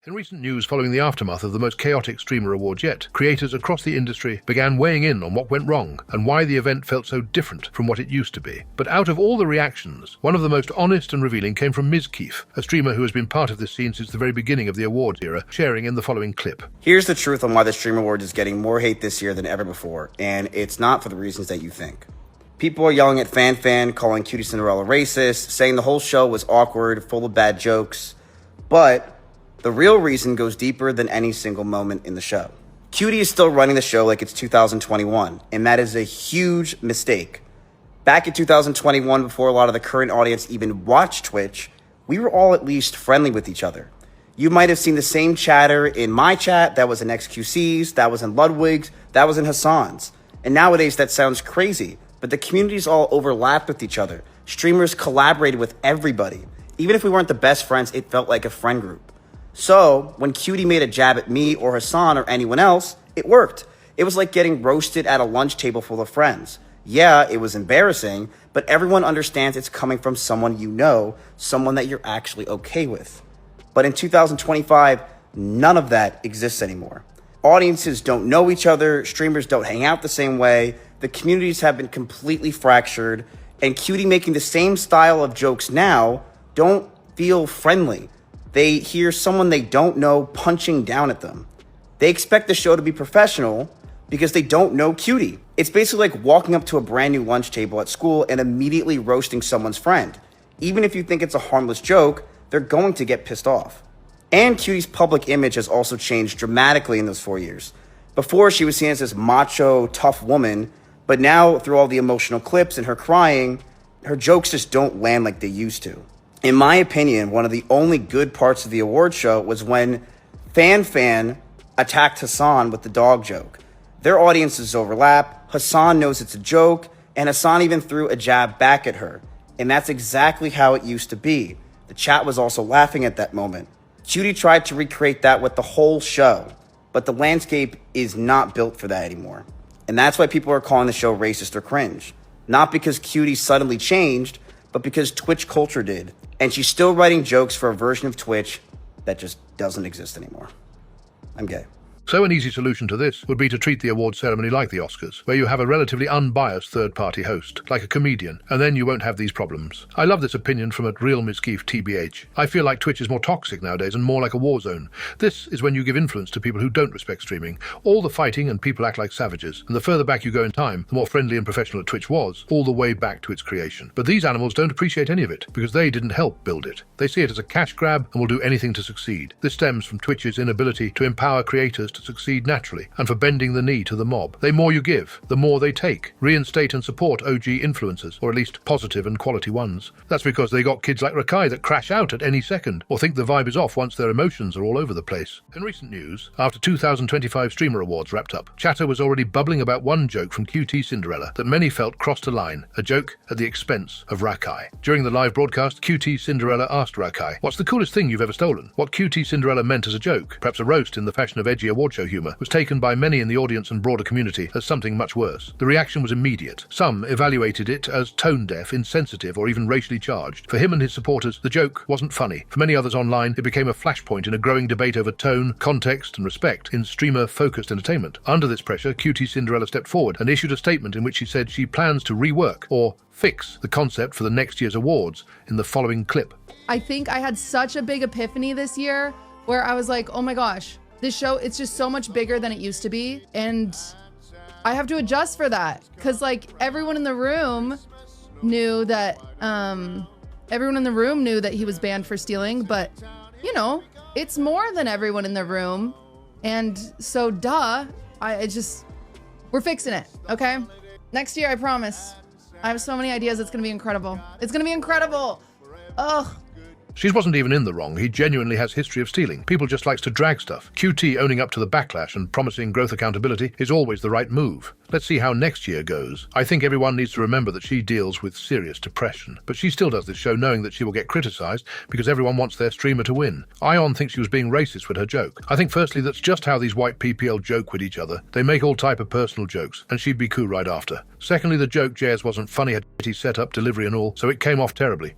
In recent news following the aftermath of the most chaotic streamer awards yet, creators across the industry began weighing in on what went wrong and why the event felt so different from what it used to be. But out of all the reactions, one of the most honest and revealing came from Mizkif, a streamer who has been part of this scene since the very beginning of the awards era, sharing in the following clip. Here's the truth on why the Stream Awards is getting more hate this year than ever before, and it's not for the reasons that you think. People are yelling at Fan, calling QTCinderella racist, saying the whole show was awkward, full of bad jokes, but the real reason goes deeper than any single moment in the show. QT is still running the show like it's 2021, and that is a huge mistake. Back in 2021, before a lot of the current audience even watched Twitch, we were all at least friendly with each other. You might have seen the same chatter in my chat, that was in XQC's, that was in Ludwig's, that was in Hassan's. And nowadays that sounds crazy, but the communities all overlapped with each other. Streamers collaborated with everybody. Even if we weren't the best friends, it felt like a friend group. So when QT made a jab at me or Hassan or anyone else, it worked. It was like getting roasted at a lunch table full of friends. Yeah, it was embarrassing, but everyone understands it's coming from someone you know, someone that you're actually okay with. But in 2025, none of that exists anymore. Audiences don't know each other, streamers don't hang out the same way, the communities have been completely fractured, and QT making the same style of jokes now don't feel friendly. They hear someone they don't know punching down at them. They expect the show to be professional because they don't know QT. It's basically like walking up to a brand new lunch table at school and immediately roasting someone's friend. Even if you think it's a harmless joke, they're going to get pissed off. And QT's public image has also changed dramatically in those 4 years. Before, she was seen as this macho, tough woman, but now through all the emotional clips and her crying, her jokes just don't land like they used to. In my opinion, one of the only good parts of the award show was when Fan attacked Hassan with the dog joke. Their audiences overlap, Hassan knows it's a joke, and Hassan even threw a jab back at her. And that's exactly how it used to be. The chat was also laughing at that moment. QT tried to recreate that with the whole show, but the landscape is not built for that anymore. And that's why people are calling the show racist or cringe. Not because QT suddenly changed, but because Twitch culture did. And she's still writing jokes for a version of Twitch that just doesn't exist anymore. I'm gay. So an easy solution to this would be to treat the awards ceremony like the Oscars, where you have a relatively unbiased third-party host, like a comedian, and then you won't have these problems. I love this opinion from a real Mizkif TBH. I feel like Twitch is more toxic nowadays and more like a war zone. This is when you give influence to people who don't respect streaming. All the fighting and people act like savages, and the further back you go in time, the more friendly and professional Twitch was, all the way back to its creation. But these animals don't appreciate any of it, because they didn't help build it. They see it as a cash grab and will do anything to succeed. This stems from Twitch's inability to empower creators to succeed naturally, and for bending the knee to the mob. The more you give, the more they take. Reinstate and support OG influencers, or at least positive and quality ones. That's because they got kids like Rakai that crash out at any second, or think the vibe is off once their emotions are all over the place. In recent news, after 2025 Streamer Awards wrapped up, chatter was already bubbling about one joke from QTCinderella that many felt crossed a line, a joke at the expense of Rakai. During the live broadcast, QTCinderella asked Rakai, "What's the coolest thing you've ever stolen?" What QTCinderella meant as a joke, perhaps a roast in the fashion of edgy award show humor, was taken by many in the audience and broader community as something much worse. The reaction was immediate. Some evaluated it as tone-deaf, insensitive, or even racially charged. For him and his supporters, the joke wasn't funny. For many others online, it became a flashpoint in a growing debate over tone, context, and respect in streamer-focused entertainment. Under this pressure, QTCinderella stepped forward and issued a statement in which she said she plans to rework, or fix, the concept for the next year's awards in the following clip. I think I had such a big epiphany this year where I was like, oh my gosh, this show, it's just so much bigger than it used to be. And I have to adjust for that. Cause like everyone in the room knew that, he was banned for stealing, but you know, it's more than everyone in the room. And so we're fixing it. Okay. Next year, I promise. I have so many ideas. It's going to be incredible. It's going to be incredible. Ugh. She wasn't even in the wrong. He genuinely has history of stealing. People just likes to drag stuff. QT owning up to the backlash and promising growth accountability is always the right move. Let's see how next year goes. I think everyone needs to remember that she deals with serious depression. But she still does this show knowing that she will get criticized because everyone wants their streamer to win. Ion thinks she was being racist with her joke. I think firstly that's just how these white PPL joke with each other. They make all type of personal jokes, and she'd be cool right after. Secondly, the joke JS wasn't funny, had shitty setup, delivery and all, so it came off terribly.